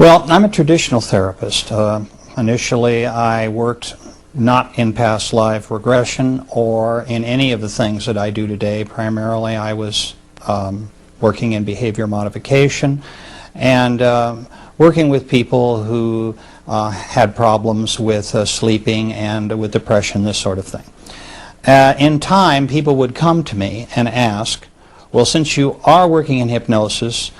Well, I'm a traditional therapist. Initially, I worked not in past life regression or in any of the things that I do today. Primarily, I was working in behavior modification and working with people who had problems with sleeping and with depression, this sort of thing. In time, people would come to me and ask, well, since you are working in hypnosis,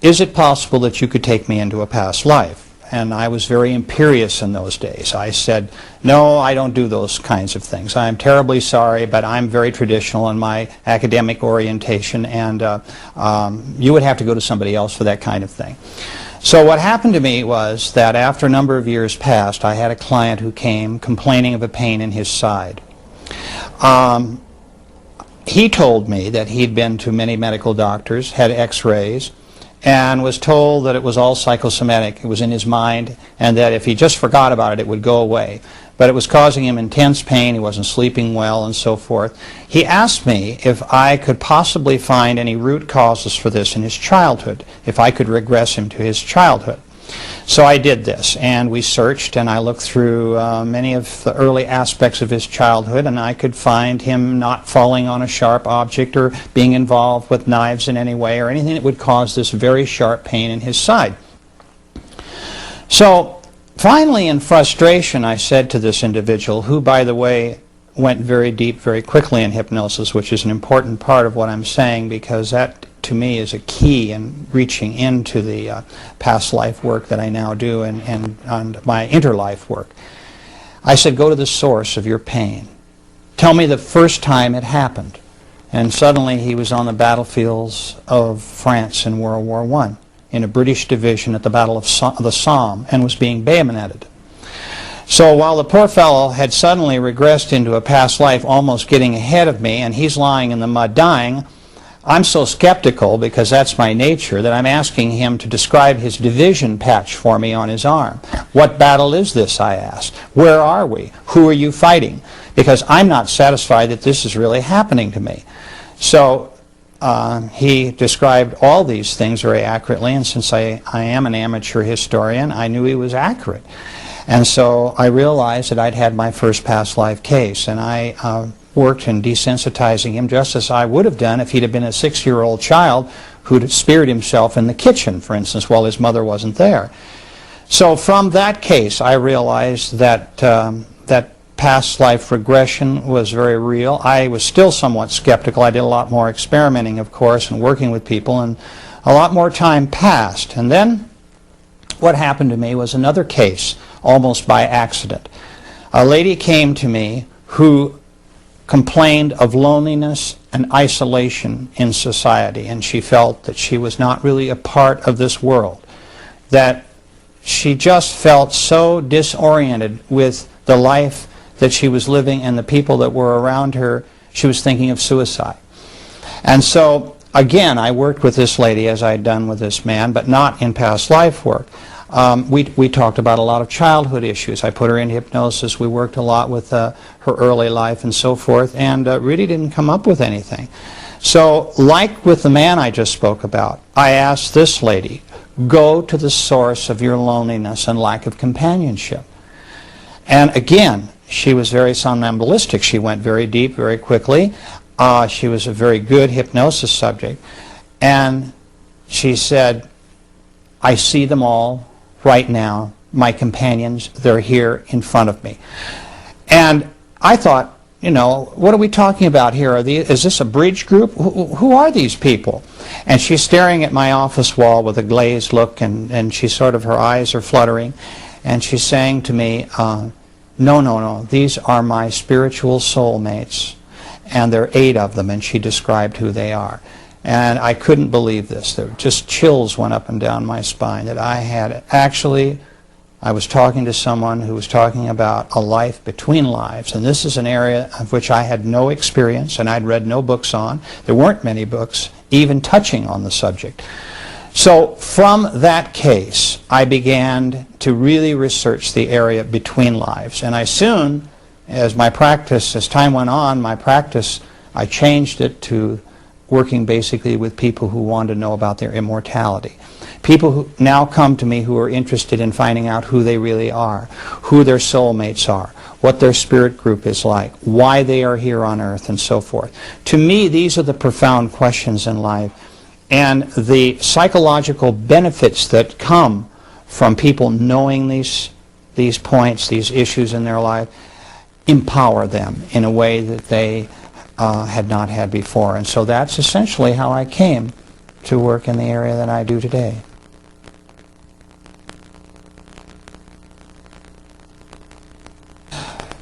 is it possible that you could take me into a past life? And I was very imperious in those days. I said, no, I don't do those kinds of things. I'm terribly sorry, but I'm very traditional in my academic orientation, and you would have to go to somebody else for that kind of thing. So what happened to me was that after a number of years passed, I had a client who came complaining of a pain in his side. He told me that he'd been to many medical doctors, had x-rays, and was told that it was all psychosomatic. It was in his mind, and that if he just forgot about it, it would go away. But it was causing him intense pain. He wasn't sleeping well, and so forth. He asked me if I could possibly find any root causes for this in his childhood, if I could regress him to his childhood. So I did this, and we searched, and I looked through many of the early aspects of his childhood, and I could find him not falling on a sharp object or being involved with knives in any way or anything that would cause this very sharp pain in his side. So finally, in frustration, I said to this individual, who, by the way, went very deep very quickly in hypnosis, which is an important part of what I'm saying, because that to me is a key in reaching into the past life work that I now do and my interlife work. I said, go to the source of your pain. Tell me the first time it happened. And suddenly he was on the battlefields of France in World War I, in a British division at the Battle of the Somme, and was being bayoneted. So while the poor fellow had suddenly regressed into a past life, almost getting ahead of me, and he's lying in the mud dying, I'm so skeptical, because that's my nature, that I'm asking him to describe his division patch for me on his arm. What battle is this, I asked. Where are we? Who are you fighting? Because I'm not satisfied that this is really happening to me. So he described all these things very accurately, and since I am an amateur historian, I knew he was accurate. And so I realized that I'd had my first past life case, and I worked in desensitizing him just as I would have done if he'd have been a 6-year-old child who'd speared himself in the kitchen, for instance, while his mother wasn't there. So from that case, I realized that that past life regression was very real. I was still somewhat skeptical. I did a lot more experimenting, of course, and working with people, and a lot more time passed. And then what happened to me was another case, almost by accident. A lady came to me who complained of loneliness and isolation in society, and she felt that she was not really a part of this world, that she just felt so disoriented with the life that she was living and the people that were around her. She was thinking of suicide. And so again, I worked with this lady as I had done with this man, but not in past life work. We talked about a lot of childhood issues. I put her in hypnosis. We worked a lot with her early life and so forth, and really didn't come up with anything. So like with the man I just spoke about, I asked this lady, go to the source of your loneliness and lack of companionship. And again, she was very somnambulistic. She went very deep very quickly. She was a very good hypnosis subject. And she said, I see them all right now, my companions, they're here in front of me. And I thought, you know, what are we talking about here? Is this a bridge group? Who are these people? And she's staring at my office wall with a glazed look, and she sort of, her eyes are fluttering, and she's saying to me, no, these are my spiritual soulmates, and there are 8 of them, and she described who they are. And I couldn't believe this. There just chills went up and down my spine that I had actually, I was talking to someone who was talking about a life between lives. And this is an area of which I had no experience and I'd read no books on. There weren't many books even touching on the subject. So from that case, I began to really research the area between lives. And I soon, as time went on, my practice, I changed it to working basically with people who want to know about their immortality. People who now come to me who are interested in finding out who they really are, who their soulmates are, what their spirit group is like, why they are here on earth, and so forth. To me, these are the profound questions in life. And the psychological benefits that come from people knowing these points, these issues in their life, empower them in a way that they had not had before. And so that's essentially how I came to work in the area that I do today.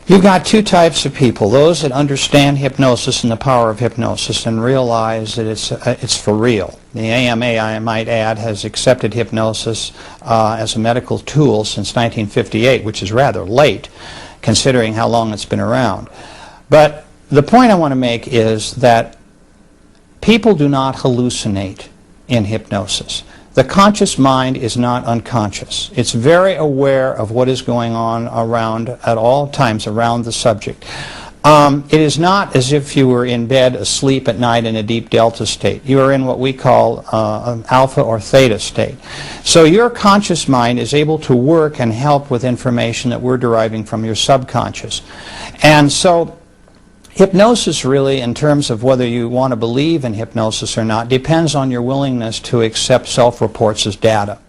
You've got two types of people: those that understand hypnosis and the power of hypnosis and realize that it's for real. The AMA, I might add, has accepted hypnosis as a medical tool since 1958, which is rather late considering how long it's been around. But the point I want to make is that people do not hallucinate in hypnosis. The conscious mind is not unconscious. It's very aware of what is going on around at all times around the subject. It is not as if you were in bed asleep at night in a deep delta state. You are in what we call an alpha or theta state. So your conscious mind is able to work and help with information that we're deriving from your subconscious. And so hypnosis really, in terms of whether you want to believe in hypnosis or not, depends on your willingness to accept self-reports as data.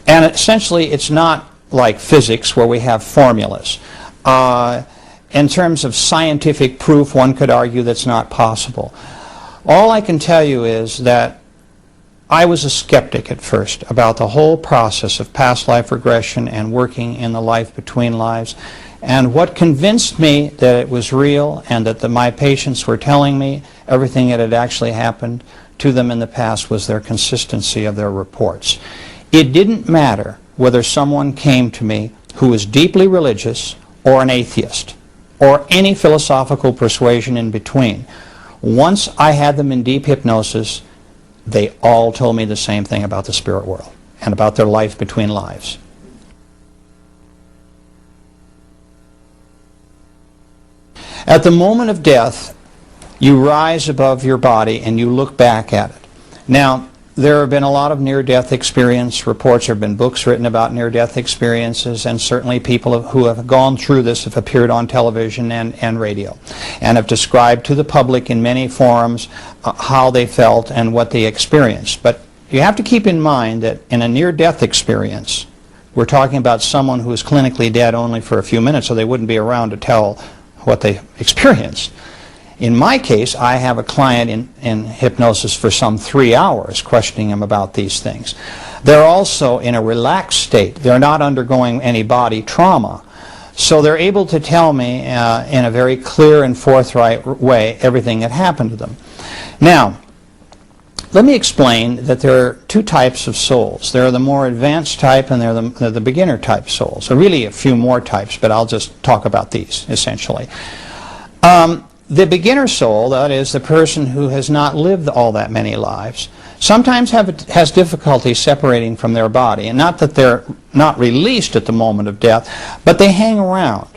And essentially, it's not like physics where we have formulas. In terms of scientific proof, one could argue that's not possible. All I can tell you is that I was a skeptic at first about the whole process of past life regression and working in the life between lives. And what convinced me that it was real and that my patients were telling me everything that had actually happened to them in the past was their consistency of their reports. It didn't matter whether someone came to me who was deeply religious or an atheist or any philosophical persuasion in between. Once I had them in deep hypnosis, they all told me the same thing about the spirit world and about their life between lives. At the moment of death, you rise above your body and you look back at it. Now, there have been a lot of near-death experience reports. There have been books written about near-death experiences, and certainly people who have gone through this have appeared on television and radio and have described to the public in many forums how they felt and what they experienced. But you have to keep in mind that in a near-death experience, we're talking about someone who is clinically dead only for a few minutes, so they wouldn't be around to tell what they experienced. In my case, I have a client in hypnosis for some 3 hours, questioning him about these things. They're also in a relaxed state. They're not undergoing any body trauma. So they're able to tell me in a very clear and forthright way everything that happened to them. Now, let me explain that there are two types of souls. There are the more advanced type and there are the beginner type souls. There are really a few more types, but I'll just talk about these, essentially. The beginner soul, that is, the person who has not lived all that many lives, sometimes has difficulty separating from their body. And not that they're not released at the moment of death, but they hang around.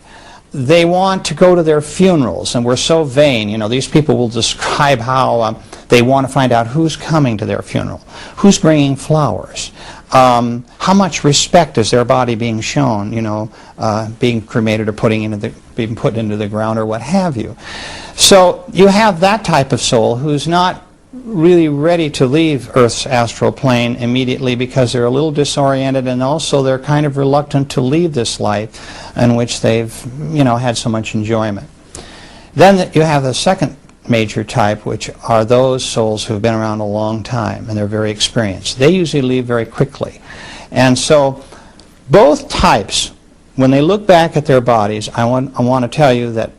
They want to go to their funerals, and we're so vain. You know, these people will describe how they want to find out who's coming to their funeral, who's bringing flowers, how much respect is their body being shown, you know, being cremated or being put into the ground or what have you. So you have that type of soul who's not really ready to leave Earth's astral plane immediately because they're a little disoriented, and also they're kind of reluctant to leave this life in which they've, you know, had so much enjoyment. Then you have the second major type, which are those souls who have been around a long time and they're very experienced. They usually leave very quickly. And so both types, when they look back at their bodies, I want to tell you that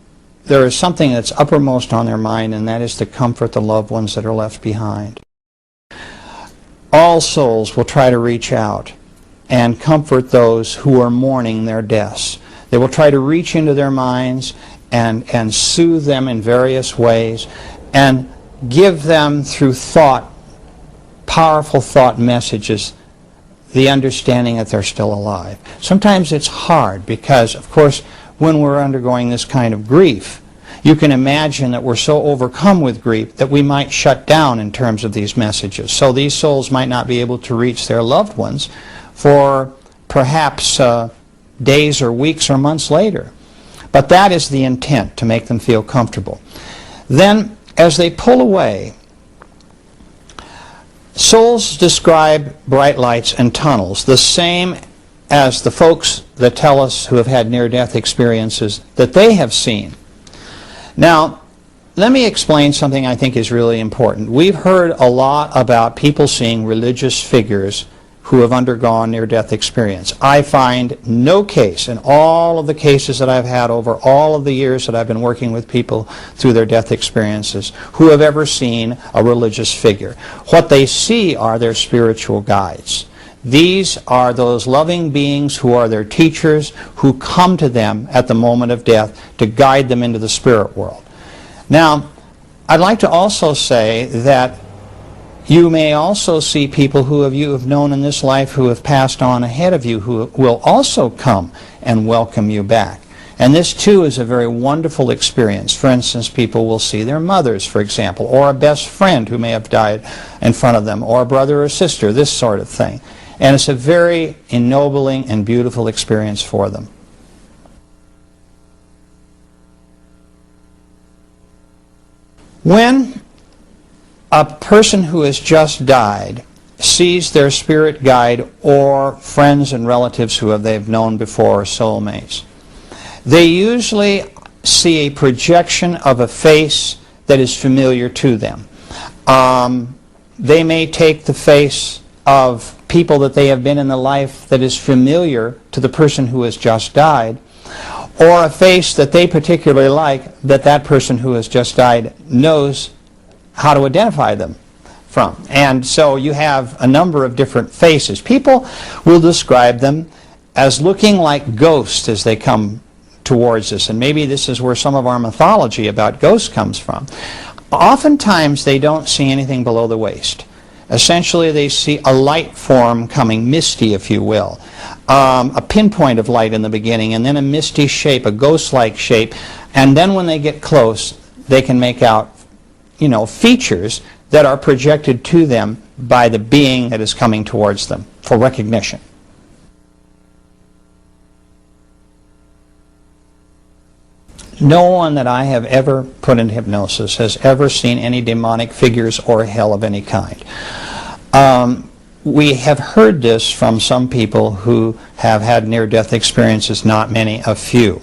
there is something that's uppermost on their mind, and that is to comfort the loved ones that are left behind. All souls will try to reach out and comfort those who are mourning their deaths. They will try to reach into their minds and soothe them in various ways and give them through thought, powerful thought messages, the understanding that they're still alive. Sometimes it's hard because, of course, when we're undergoing this kind of grief, you can imagine that we're so overcome with grief that we might shut down in terms of these messages. So these souls might not be able to reach their loved ones for perhaps days or weeks or months later. But that is the intent, to make them feel comfortable. Then, as they pull away, souls describe bright lights and tunnels, the same as the folks that tell us who have had near-death experiences that they have seen. Now, let me explain something I think is really important. We've heard a lot about people seeing religious figures who have undergone near-death experience. I find no case in all of the cases that I've had over all of the years that I've been working with people through their death experiences who have ever seen a religious figure. What they see are their spiritual guides. These are those loving beings who are their teachers, who come to them at the moment of death to guide them into the spirit world. Now, I'd like to also say that you may also see people who you have known in this life who have passed on ahead of you who will also come and welcome you back. And this too is a very wonderful experience. For instance, people will see their mothers, for example, or a best friend who may have died in front of them, or a brother or sister, this sort of thing. And it's a very ennobling and beautiful experience for them. When a person who has just died sees their spirit guide or friends and relatives who they've known before, or soulmates, they usually see a projection of a face that is familiar to them. They may take the face of people that they have been in the life that is familiar to the person who has just died, or a face that they particularly like that that person who has just died knows how to identify them from. And so you have a number of different faces. People will describe them as looking like ghosts as they come towards us, and maybe this is where some of our mythology about ghosts comes from. Oftentimes they don't see anything below the waist. Essentially, they see a light form coming, misty, if you will. A pinpoint of light in the beginning, and then a misty shape, a ghost-like shape. And then when they get close, they can make out, features that are projected to them by the being that is coming towards them for recognition. No one that I have ever put in hypnosis has ever seen any demonic figures or hell of any kind. We have heard this from some people who have had near-death experiences, not many, a few.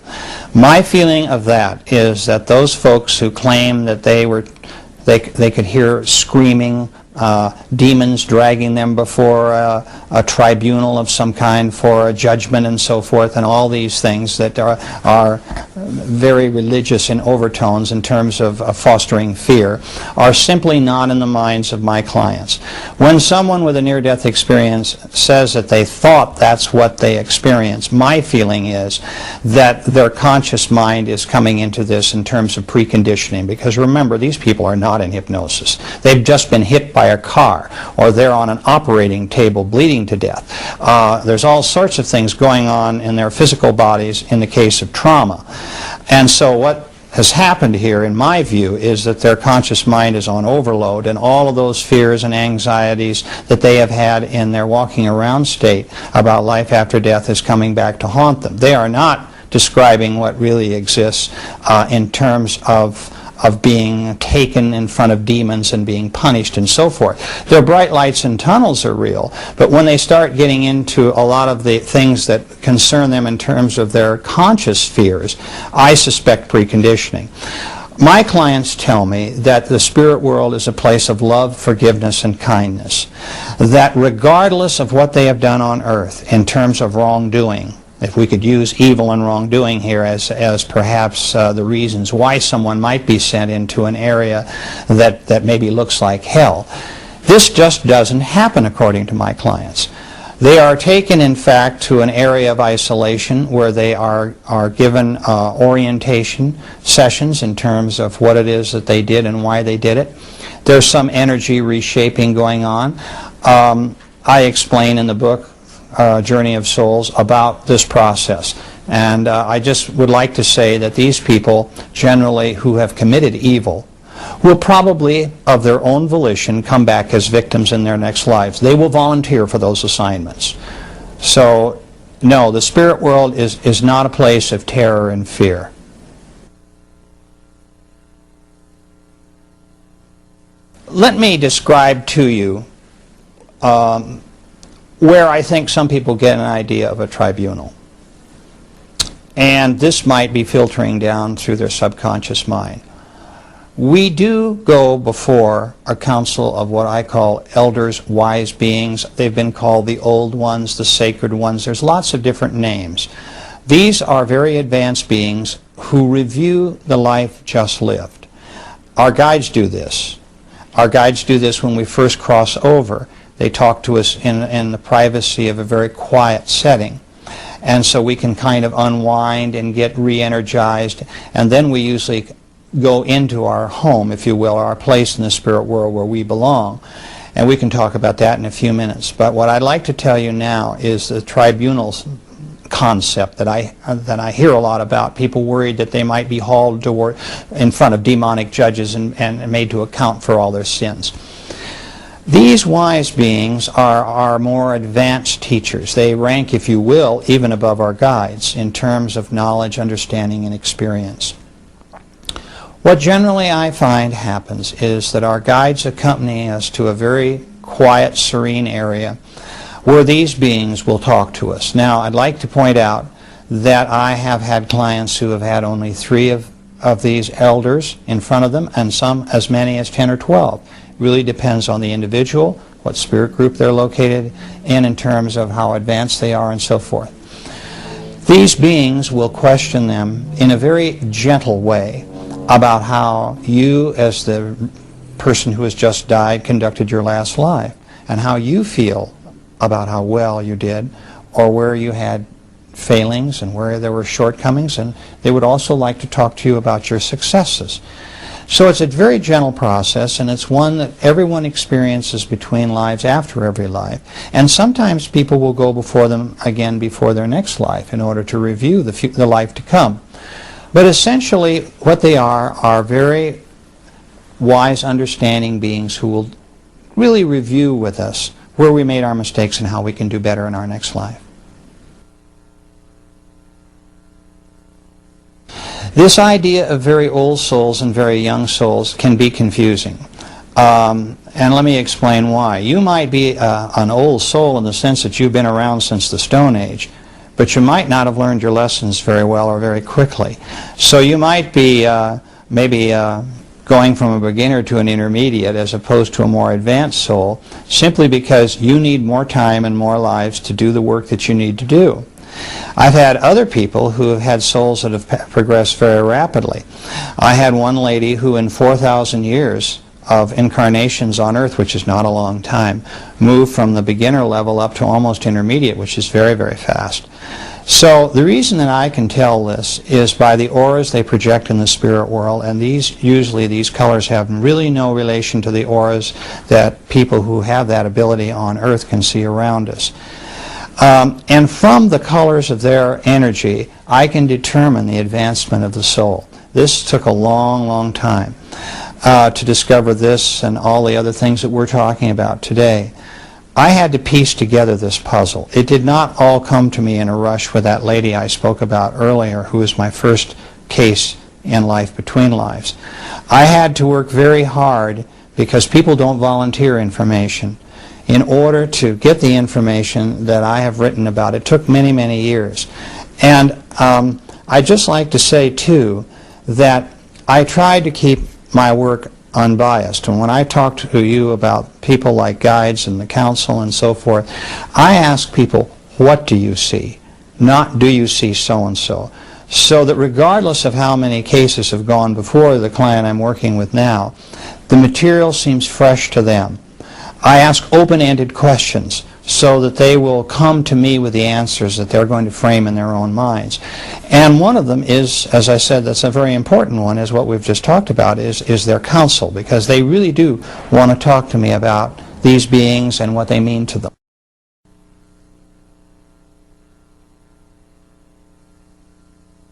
My feeling of that is that those folks who claim that they could hear screaming, demons dragging them before a tribunal of some kind for a judgment and so forth, and all these things that are very religious in overtones in terms of fostering fear, are simply not in the minds of my clients. When someone with a near-death experience says that they thought that's what they experienced, my feeling is that their conscious mind is coming into this in terms of preconditioning, because remember, these people are not in hypnosis. They've just been hit by a car, or they're on an operating table bleeding to death. There's all sorts of things going on in their physical bodies in the case of trauma. And so what has happened here, in my view, is that their conscious mind is on overload, and all of those fears and anxieties that they have had in their walking around state about life after death is coming back to haunt them. They are not describing what really exists in terms of being taken in front of demons and being punished and so forth. Their bright lights and tunnels are real, but when they start getting into a lot of the things that concern them in terms of their conscious fears, I suspect preconditioning. My clients tell me that the spirit world is a place of love, forgiveness, and kindness. That regardless of what they have done on earth in terms of wrongdoing, if we could use evil and wrongdoing here as perhaps the reasons why someone might be sent into an area that maybe looks like hell, this just doesn't happen according to my clients. They are taken, in fact, to an area of isolation where they are given orientation sessions in terms of what it is that they did and why they did it. There's some energy reshaping going on. I explain in the book, Journey of Souls, about this process. And I just would like to say that these people, generally who have committed evil, will probably, of their own volition, come back as victims in their next lives. They will volunteer for those assignments. So, no, the spirit world is not a place of terror and fear. Let me describe to you where I think some people get an idea of a tribunal. And this might be filtering down through their subconscious mind. We do go before a council of what I call elders, wise beings. They've been called the old ones, the sacred ones. There's lots of different names. These are very advanced beings who review the life just lived. Our guides do this. Our guides do this when we first cross over. They talk to us in the privacy of a very quiet setting. And so we can kind of unwind and get re-energized. And then we usually go into our home, if you will, our place in the spirit world where we belong. And we can talk about that in a few minutes. But what I'd like to tell you now is the tribunals concept that I hear a lot about. People worried that they might be hauled in front of demonic judges and made to account for all their sins. These wise beings are more advanced teachers. They rank, if you will, even above our guides in terms of knowledge, understanding, and experience. What generally I find happens is that our guides accompany us to a very quiet, serene area where these beings will talk to us. Now, I'd like to point out that I have had clients who have had only 3 of these elders in front of them, and some as many as 10 or 12. It really depends on the individual, what spirit group they're located in terms of how advanced they are and so forth. These beings will question them in a very gentle way about how you, as the person who has just died, conducted your last life, and how you feel about how well you did, or where you had failings and where there were shortcomings, and they would also like to talk to you about your successes. So it's a very gentle process, and it's one that everyone experiences between lives, after every life. And sometimes people will go before them again before their next life in order to review the life to come. But essentially what they are very wise, understanding beings who will really review with us where we made our mistakes and how we can do better in our next life. This idea of very old souls and very young souls can be confusing. And let me explain why. You might be an old soul in the sense that you've been around since the Stone Age, but you might not have learned your lessons very well or very quickly. So you might be maybe going from a beginner to an intermediate as opposed to a more advanced soul, simply because you need more time and more lives to do the work that you need to do. I've had other people who have had souls that have progressed very rapidly. I had one lady who in 4,000 years of incarnations on Earth, which is not a long time, moved from the beginner level up to almost intermediate, which is very, very fast. So the reason that I can tell this is by the auras they project in the spirit world, and usually these colors have really no relation to the auras that people who have that ability on Earth can see around us. And from the colors of their energy, I can determine the advancement of the soul. This took a long, long time to discover this and all the other things that we're talking about today. I had to piece together this puzzle. It did not all come to me in a rush with that lady I spoke about earlier, who was my first case in Life Between Lives. I had to work very hard because people don't volunteer information. In order to get the information that I have written about, it took many, many years. And I'd just like to say, too, that I tried to keep my work unbiased. And when I talk to you about people like guides and the council and so forth, I ask people, what do you see? Not, do you see so-and-so? So that regardless of how many cases have gone before the client I'm working with now, the material seems fresh to them. I ask open-ended questions so that they will come to me with the answers that they're going to frame in their own minds. And one of them is, as I said, that's a very important one, is what we've just talked about, is their counsel, because they really do want to talk to me about these beings and what they mean to them.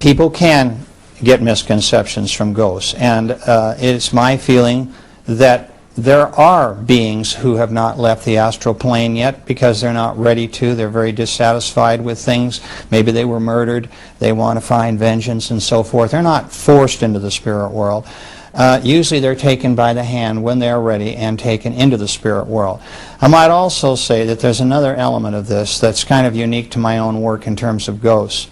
people can get misconceptions from ghosts, and it's my feeling that there are beings who have not left the astral plane yet because they're not ready to. They're very dissatisfied with things. Maybe they were murdered. They want to find vengeance and so forth. They're not forced into the spirit world. Usually they're taken by the hand when they're ready and taken into the spirit world. I might also say that there's another element of this that's kind of unique to my own work in terms of ghosts.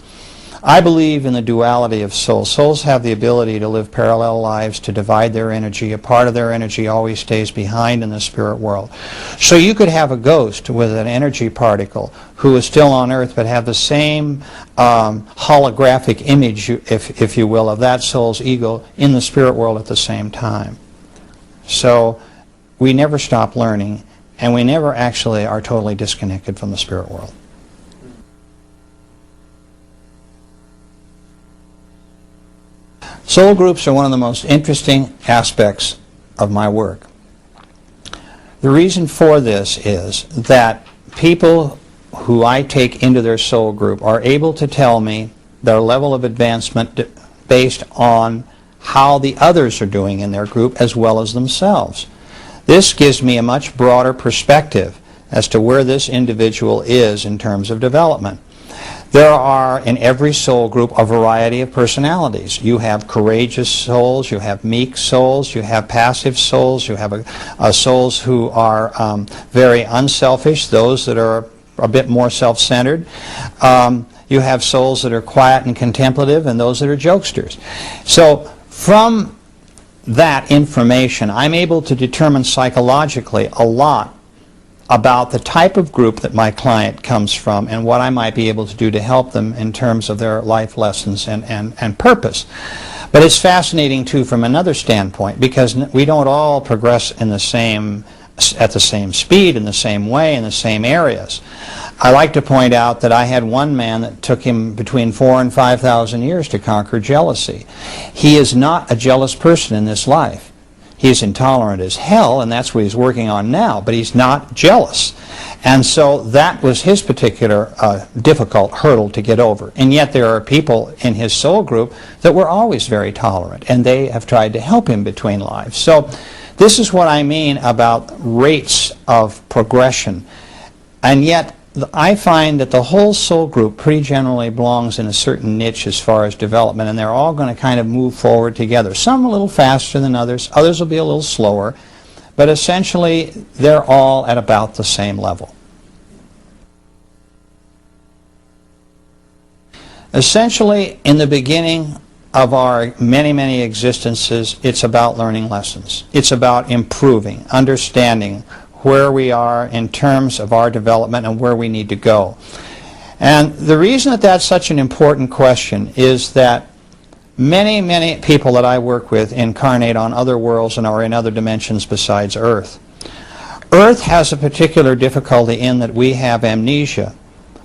I believe in the duality of souls. Souls have the ability to live parallel lives, to divide their energy. A part of their energy always stays behind in the spirit world. So you could have a ghost with an energy particle who is still on Earth but have the same holographic image, if you will, of that soul's ego in the spirit world at the same time. So we never stop learning, and we never actually are totally disconnected from the spirit world. Soul groups are one of the most interesting aspects of my work. The reason for this is that people who I take into their soul group are able to tell me their level of advancement based on how the others are doing in their group as well as themselves. This gives me a much broader perspective as to where this individual is in terms of development. There are, in every soul group, a variety of personalities. You have courageous souls, you have meek souls, you have passive souls, you have souls who are very unselfish, those that are a bit more self-centered. You have souls that are quiet and contemplative, and those that are jokesters. So from that information, I'm able to determine psychologically a lot about the type of group that my client comes from and what I might be able to do to help them in terms of their life lessons and purpose. But it's fascinating too from another standpoint, because we don't all progress in the same, at the same speed, in the same way, in the same areas. I like to point out that I had one man that took him between 4,000 and 5,000 years to conquer jealousy. He is not a jealous person in this life. He's intolerant as hell, and that's what he's working on now, but he's not jealous. And so that was his particular difficult hurdle to get over. And yet there are people in his soul group that were always very tolerant, and they have tried to help him between lives. So this is what I mean about rates of progression. And yet I find that the whole soul group pretty generally belongs in a certain niche as far as development, and they're all going to kind of move forward together. Some a little faster than others, others will be a little slower, but essentially they're all at about the same level. Essentially, in the beginning of our many, many existences, it's about learning lessons. It's about improving, understanding where we are in terms of our development and where we need to go. And the reason that that's such an important question is that many, many people that I work with incarnate on other worlds and are in other dimensions besides Earth. Earth has a particular difficulty in that we have amnesia.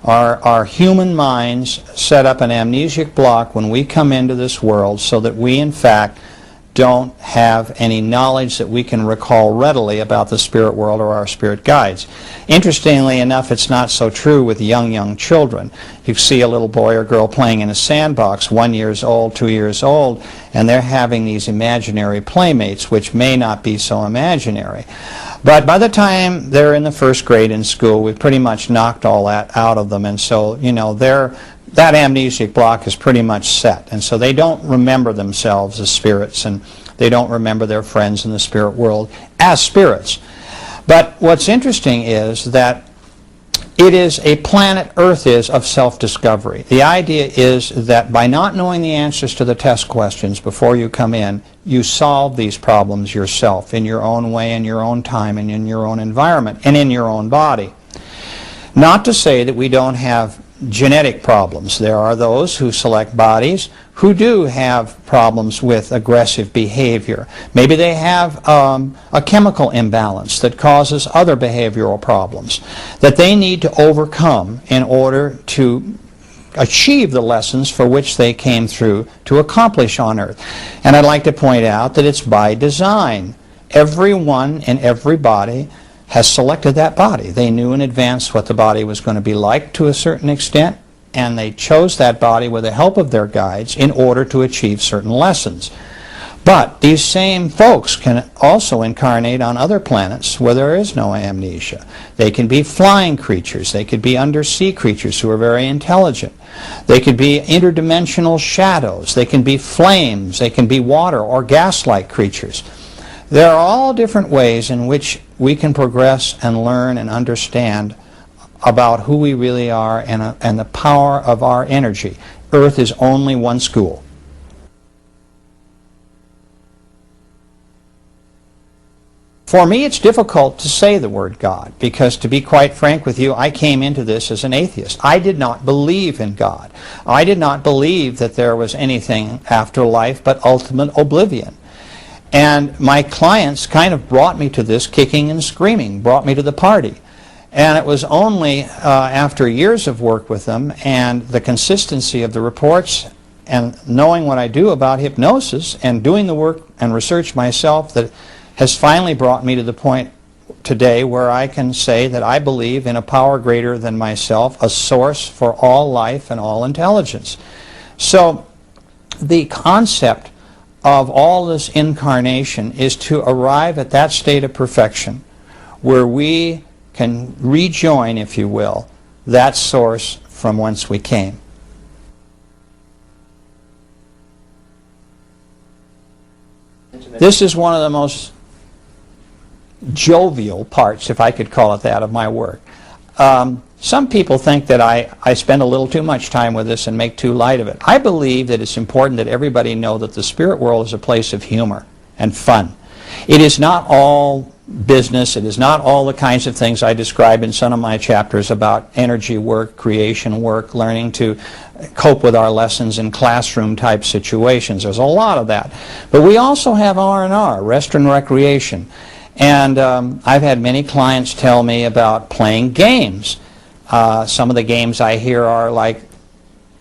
Our human minds set up an amnesic block when we come into this world so that we, in fact, don't have any knowledge that we can recall readily about the spirit world or our spirit guides. Interestingly enough, it's not so true with young children. You see a little boy or girl playing in a sandbox, 1 year old, 2 years old, and they're having these imaginary playmates which may not be so imaginary. But by the time they're in the first grade in school, we've pretty much knocked all that out of them, and so, you know, that amnesic block is pretty much set, and so they don't remember themselves as spirits, and they don't remember their friends in the spirit world as spirits. But what's interesting is that it is a planet, Earth is, of self-discovery. The idea is that by not knowing the answers to the test questions before you come in, you solve these problems yourself in your own way, in your own time, and in your own environment, and in your own body. Not to say that we don't have genetic problems. There are those who select bodies who do have problems with aggressive behavior. Maybe they have a chemical imbalance that causes other behavioral problems that they need to overcome in order to achieve the lessons for which they came through to accomplish on Earth. And I'd like to point out that it's by design. Everyone in every body has selected that body. They knew in advance what the body was going to be like to a certain extent, and they chose that body with the help of their guides in order to achieve certain lessons. But these same folks can also incarnate on other planets where there is no amnesia. They can be flying creatures. They could be undersea creatures who are very intelligent. They could be interdimensional shadows. They can be flames. They can be water or gas-like creatures. There are all different ways in which we can progress and learn and understand about who we really are and the power of our energy. Earth is only one school. For me, it's difficult to say the word God because, to be quite frank with you, I came into this as an atheist. I did not believe in God. I did not believe that there was anything after life but ultimate oblivion. And my clients kind of brought me to this kicking and screaming, brought me to the party. And it was only after years of work with them and the consistency of the reports and knowing what I do about hypnosis and doing the work and research myself that has finally brought me to the point today where I can say that I believe in a power greater than myself, a source for all life and all intelligence. So the concept of all this incarnation is to arrive at that state of perfection where we can rejoin, if you will, that source from whence we came. This is one of the most jovial parts, if I could call it that, of my work. Some people think that I spend a little too much time with this and make too light of it. I believe that it's important that everybody know that the spirit world is a place of humor and fun. It is not all business. It is not all the kinds of things I describe in some of my chapters about energy work, creation work, learning to cope with our lessons in classroom type situations. There's a lot of that. But we also have R&R, rest and recreation. And I've had many clients tell me about playing games. Some of the games I hear are like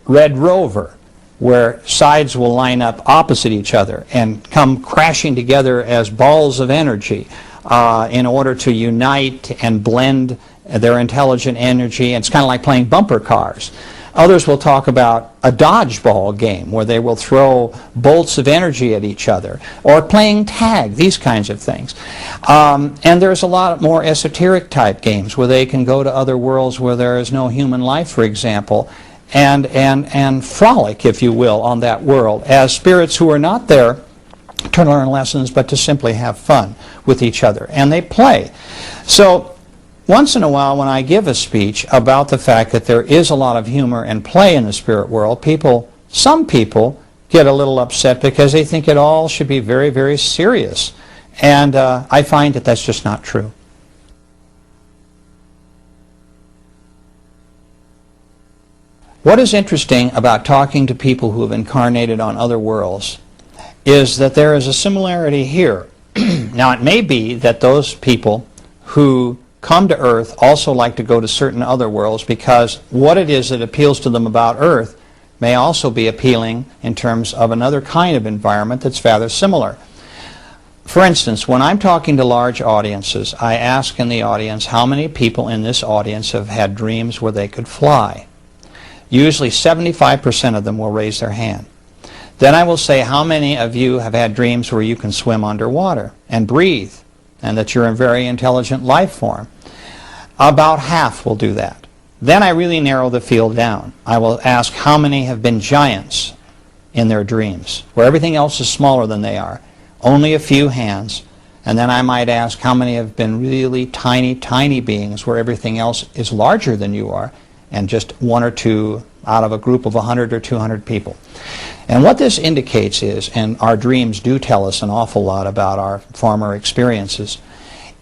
Red Rover, where sides will line up opposite each other and come crashing together as balls of energy in order to unite and blend their intelligent energy. And it's kind of like playing bumper cars. Others will talk about a dodgeball game where they will throw bolts of energy at each other, or playing tag, these kinds of things. And there's a lot more esoteric type games where they can go to other worlds where there is no human life, for example, and frolic, if you will, on that world as spirits who are not there to learn lessons but to simply have fun with each other. And they play. So once in a while, when I give a speech about the fact that there is a lot of humor and play in the spirit world, some people get a little upset because they think it all should be very, very serious. And I find that that's just not true. What is interesting about talking to people who have incarnated on other worlds is that there is a similarity here. Now, it may be that those people who come to Earth also like to go to certain other worlds because what it is that appeals to them about Earth may also be appealing in terms of another kind of environment that's rather similar. For instance, when I'm talking to large audiences, I ask in the audience how many people in this audience have had dreams where they could fly. Usually 75% of them will raise their hand. Then I will say, how many of you have had dreams where you can swim underwater and breathe, and that you're a very intelligent life form? About half will do that. Then I really narrow the field down. I will ask how many have been giants in their dreams, where everything else is smaller than they are. Only a few hands. And then I might ask how many have been really tiny, tiny beings where everything else is larger than you are, and just one or two out of a group of 100 or 200 people. And what this indicates is, and our dreams do tell us an awful lot about our former experiences,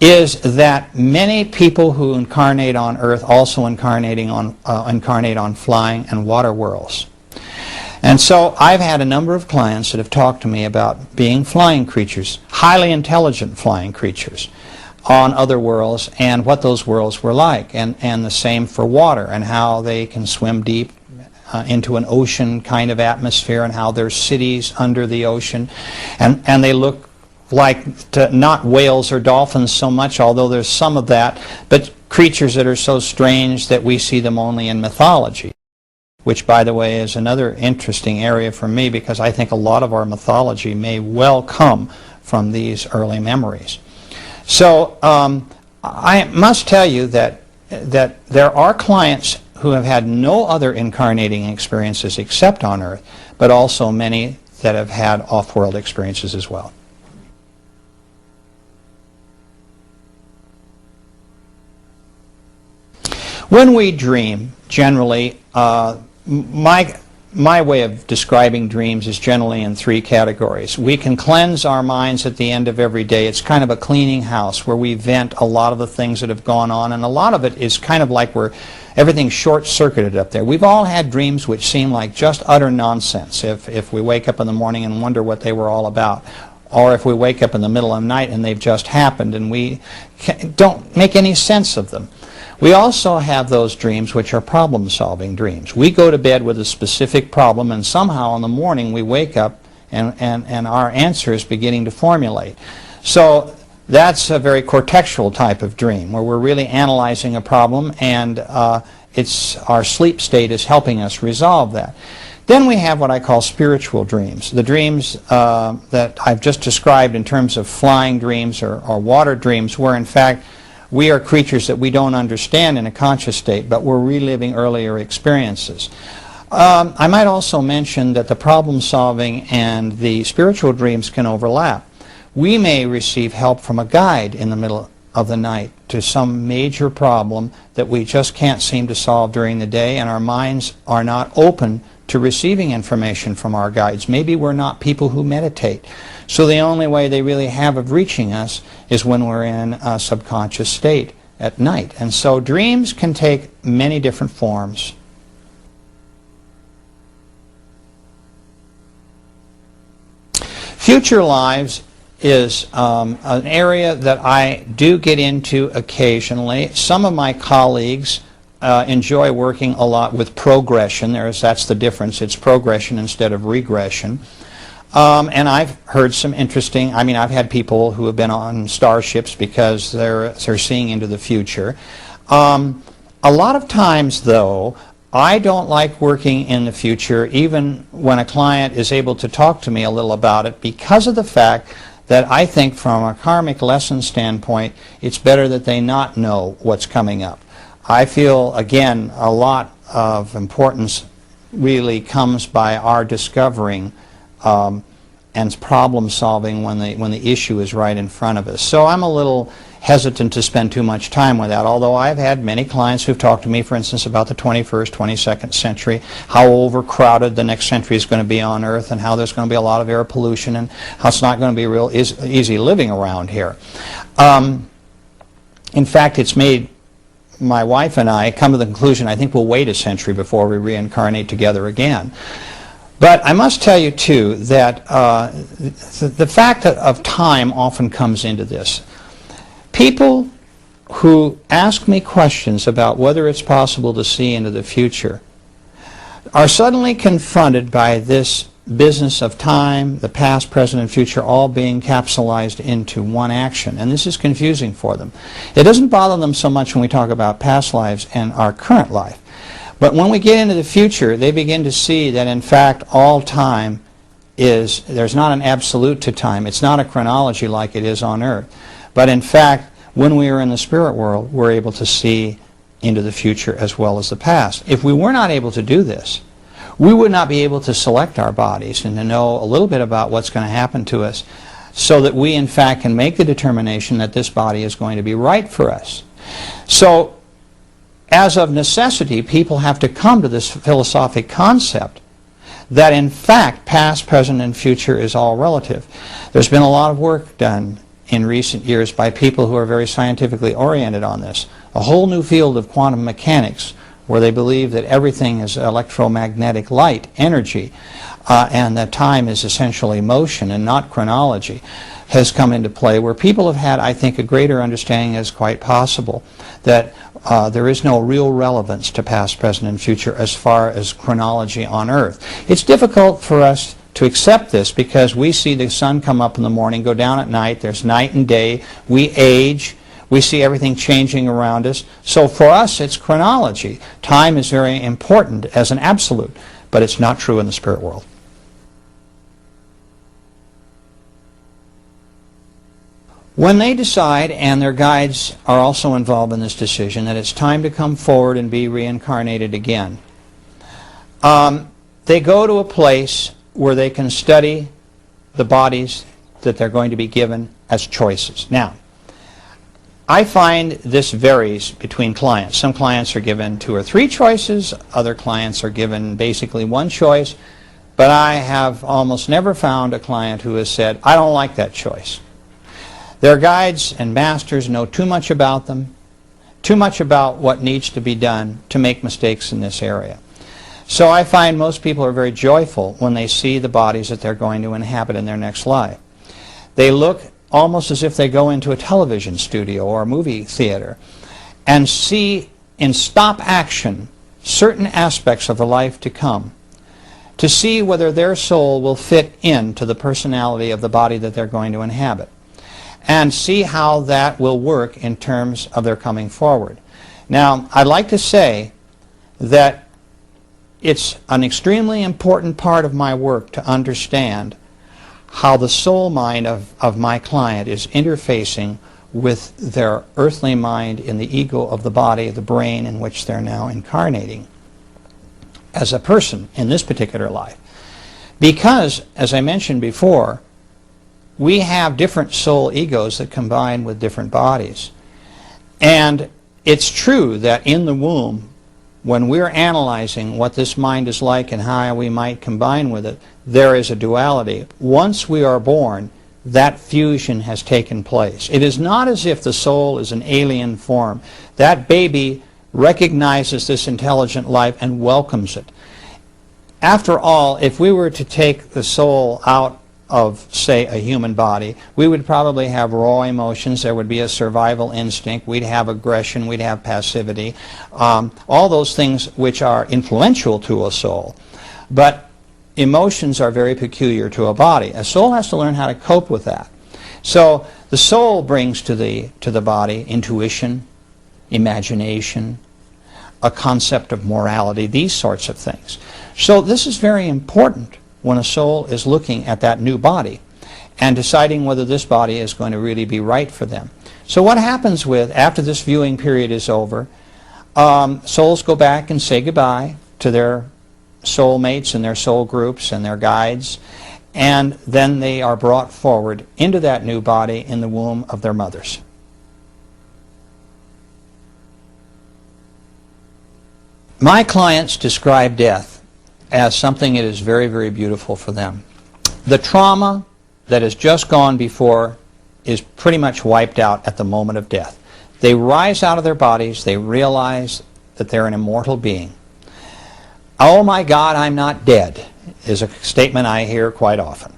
is that many people who incarnate on Earth also incarnate on flying and water worlds. And so I've had a number of clients that have talked to me about being flying creatures, highly intelligent flying creatures, on other worlds and what those worlds were like. And the same for water and how they can swim deep into an ocean kind of atmosphere and how there's cities under the ocean. And they look like not whales or dolphins so much, although there's some of that, but creatures that are so strange that we see them only in mythology. which, by the way, is another interesting area for me because I think a lot of our mythology may well come from these early memories. So I must tell you that there are clients who have had no other incarnating experiences except on Earth, but also many that have had off-world experiences as well. When we dream, generally, my way of describing dreams is generally in three categories. We can cleanse our minds at the end of every day. It's kind of a cleaning house where we vent a lot of the things that have gone on, and a lot of it is kind of like everything's short-circuited up there. We've all had dreams which seem like just utter nonsense if we wake up in the morning and wonder what they were all about, or if we wake up in the middle of the night and they've just happened and we don't make any sense of them. We also have those dreams which are problem-solving dreams. We go to bed with a specific problem, and somehow in the morning we wake up and our answer is beginning to formulate. So that's a very cortexual type of dream where we're really analyzing a problem, and our sleep state is helping us resolve that. Then we have what I call spiritual dreams. The dreams that I've just described in terms of flying dreams or water dreams, where in fact we are creatures that we don't understand in a conscious state, but we're reliving earlier experiences. I might also mention that the problem-solving and the spiritual dreams can overlap. We may receive help from a guide in the middle of the night to some major problem that we just can't seem to solve during the day, and our minds are not open to receiving information from our guides. Maybe we're not people who meditate. So the only way they really have of reaching us is when we're in a subconscious state at night. And so dreams can take many different forms. Future lives is an area that I do get into occasionally. Some of my colleagues enjoy working a lot with progression. That's the difference. It's progression instead of regression. And I've heard some interesting, I've had people who have been on starships because they're seeing into the future. A lot of times, though, I don't like working in the future, even when a client is able to talk to me a little about it, because of the fact that I think from a karmic lesson standpoint, it's better that they not know what's coming up. I feel, again, a lot of importance really comes by our discovering and problem solving when the issue is right in front of us. So I'm a little hesitant to spend too much time with that, although I've had many clients who've talked to me, for instance, about the 21st, 22nd century, how overcrowded the next century is going to be on Earth, and how there's going to be a lot of air pollution, and how it's not going to be real easy living around here. In fact, it's made my wife and I come to the conclusion I think we'll wait a century before we reincarnate together again. But I must tell you, too, that the fact of time often comes into this. People who ask me questions about whether it's possible to see into the future are suddenly confronted by this business of time, the past, present, and future all being capsulized into one action. And this is confusing for them. It doesn't bother them so much when we talk about past lives and our current life. But when we get into the future, they begin to see that, in fact, all time there's not an absolute to time. It's not a chronology like it is on Earth. But in fact, when we are in the spirit world, we're able to see into the future as well as the past. If we were not able to do this, we would not be able to select our bodies and to know a little bit about what's going to happen to us so that we, in fact, can make the determination that this body is going to be right for us. So, as of necessity, people have to come to this philosophic concept that, in fact, past, present, and future is all relative. There's been a lot of work done in recent years by people who are very scientifically oriented on this. A whole new field of quantum mechanics where they believe that everything is electromagnetic light, energy, and that time is essentially motion and not chronology, has come into play, where people have had, I think, a greater understanding as quite possible that there is no real relevance to past, present, and future as far as chronology on Earth. It's difficult for us to accept this because we see the sun come up in the morning, go down at night, there's night and day, we age, We see everything changing around us. So for us, it's chronology. Time is very important as an absolute, but it's not true in the spirit world. When they decide, and their guides are also involved in this decision, that it's time to come forward and be reincarnated again, they go to a place where they can study the bodies that they're going to be given as choices. Now, I find this varies between clients. Some clients are given 2 or 3 choices, other clients are given basically 1 choice, but I have almost never found a client who has said, I don't like that choice. Their guides and masters know too much about them, too much about what needs to be done to make mistakes in this area. So I find most people are very joyful when they see the bodies that they're going to inhabit in their next life. They look almost as if they go into a television studio or a movie theater and see in stop action certain aspects of the life to come, to see whether their soul will fit into the personality of the body that they're going to inhabit, and see how that will work in terms of their coming forward. Now, I'd like to say that it's an extremely important part of my work to understand how the soul mind of my client is interfacing with their earthly mind in the ego of the body, the brain in which they're now incarnating as a person in this particular life. Because, as I mentioned before, we have different soul egos that combine with different bodies. And it's true that in the womb, when we're analyzing what this mind is like and how we might combine with it, there is a duality. Once we are born, that fusion has taken place. It is not as if the soul is an alien form. That baby recognizes this intelligent life and welcomes it. After all, if we were to take the soul out of, say, a human body, we would probably have raw emotions. There would be a survival instinct. We'd have aggression. We'd have passivity. All those things which are influential to a soul. But emotions are very peculiar to a body. A soul has to learn how to cope with that. So the soul brings to the body intuition, imagination, a concept of morality, these sorts of things. So this is very important when a soul is looking at that new body and deciding whether this body is going to really be right for them. So what happens after this viewing period is over, souls go back and say goodbye to their soul mates and their soul groups and their guides, and then they are brought forward into that new body in the womb of their mothers. My clients describe death as something that is very, very beautiful for them. The trauma that has just gone before is pretty much wiped out at the moment of death. They rise out of their bodies, they realize that they're an immortal being. Oh my God, I'm not dead, is a statement I hear quite often.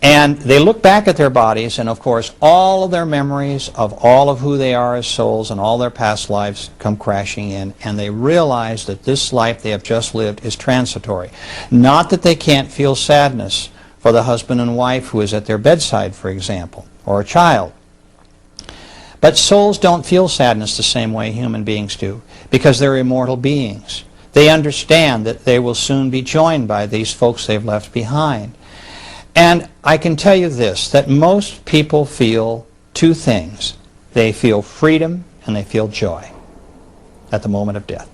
And they look back at their bodies, and of course all of their memories of all of who they are as souls and all their past lives come crashing in, and they realize that this life they have just lived is transitory. Not that they can't feel sadness for the husband and wife who is at their bedside, for example, or a child. But souls don't feel sadness the same way human beings do, because they're immortal beings. They understand that they will soon be joined by these folks they've left behind. And I can tell you this, that most people feel 2 things. They feel freedom and they feel joy at the moment of death.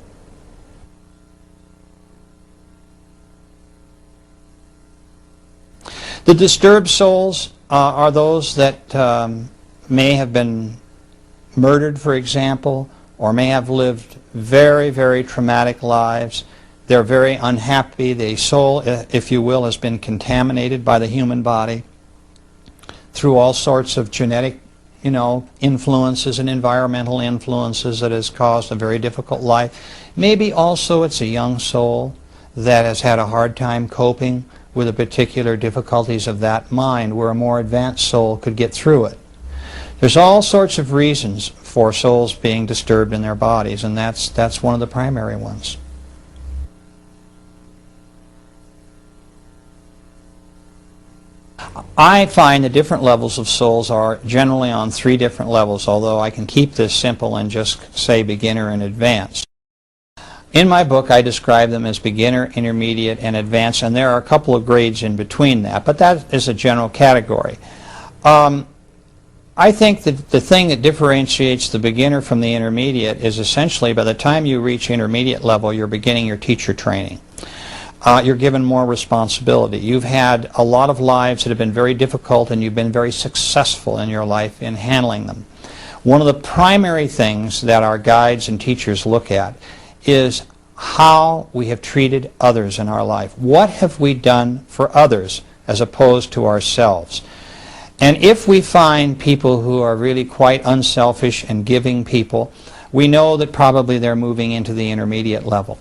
The disturbed souls are those that may have been murdered, for example, or may have lived very, very traumatic lives. They're very unhappy. The soul, if you will, has been contaminated by the human body through all sorts of genetic, influences and environmental influences that has caused a very difficult life. Maybe also it's a young soul that has had a hard time coping with the particular difficulties of that mind, where a more advanced soul could get through it. There's all sorts of reasons for souls being disturbed in their bodies, and that's one of the primary ones. I find the different levels of souls are generally on 3 different levels, although I can keep this simple and just say beginner and advanced. In my book, I describe them as beginner, intermediate, and advanced, and there are a couple of grades in between that, but that is a general category. I think that the thing that differentiates the beginner from the intermediate is essentially by the time you reach intermediate level, you're beginning your teacher training. You're given more responsibility. You've had a lot of lives that have been very difficult, and you've been very successful in your life in handling them. One of the primary things that our guides and teachers look at is how we have treated others in our life. What have we done for others as opposed to ourselves? And if we find people who are really quite unselfish and giving people, we know that probably they're moving into the intermediate level.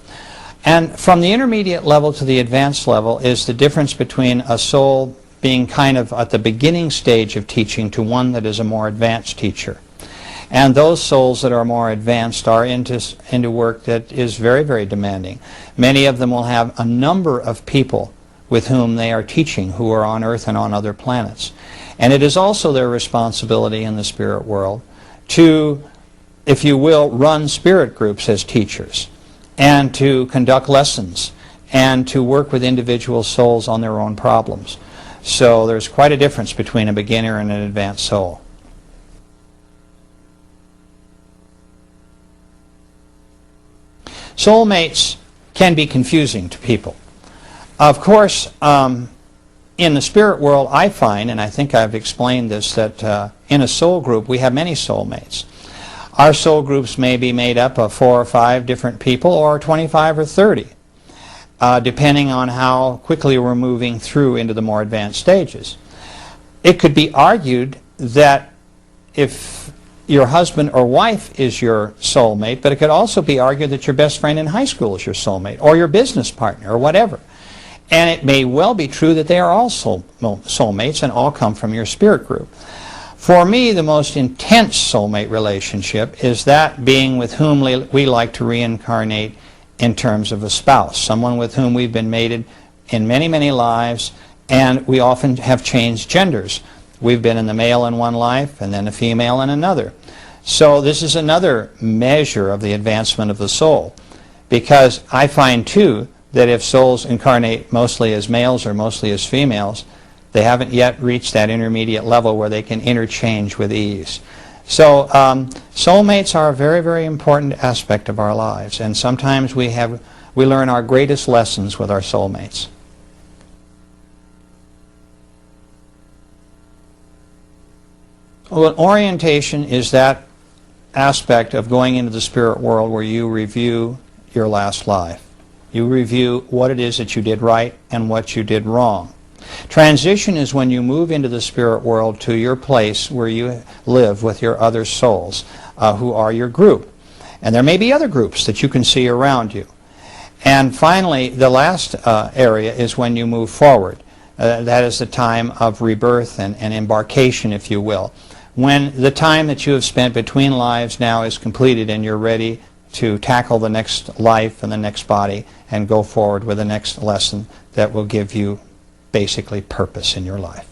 And from the intermediate level to the advanced level is the difference between a soul being kind of at the beginning stage of teaching to one that is a more advanced teacher. And those souls that are more advanced are into work that is very, very demanding. Many of them will have a number of people with whom they are teaching who are on Earth and on other planets. And it is also their responsibility in the spirit world to, if you will, run spirit groups as teachers, and to conduct lessons, and to work with individual souls on their own problems. So there's quite a difference between a beginner and an advanced soul. Soulmates can be confusing to people. Of course, in the spirit world, I find, and I think I've explained this, that in a soul group we have many soulmates. Our soul groups may be made up of 4 or 5 different people, or 25 or 30, depending on how quickly we're moving through into the more advanced stages. It could be argued that if your husband or wife is your soulmate, but it could also be argued that your best friend in high school is your soulmate, or your business partner, or whatever. And it may well be true that they are all soulmates and all come from your spirit group. For me, the most intense soulmate relationship is that being with whom we like to reincarnate in terms of a spouse, someone with whom we've been mated in many, many lives, and we often have changed genders. We've been in the male in one life and then a female in another. So this is another measure of the advancement of the soul, because I find too that if souls incarnate mostly as males or mostly as females, they haven't yet reached that intermediate level where they can interchange with ease. So soulmates are a very, very important aspect of our lives, and sometimes we learn our greatest lessons with our soulmates. Well, orientation is that aspect of going into the spirit world where you review your last life. You review what it is that you did right and what you did wrong. Transition is when you move into the spirit world to your place where you live with your other souls who are your group. And there may be other groups that you can see around you. And finally, the last area is when you move forward. That is the time of rebirth and embarkation, if you will. When the time that you have spent between lives now is completed and you're ready to tackle the next life and the next body and go forward with the next lesson that will give you basically purpose in your life.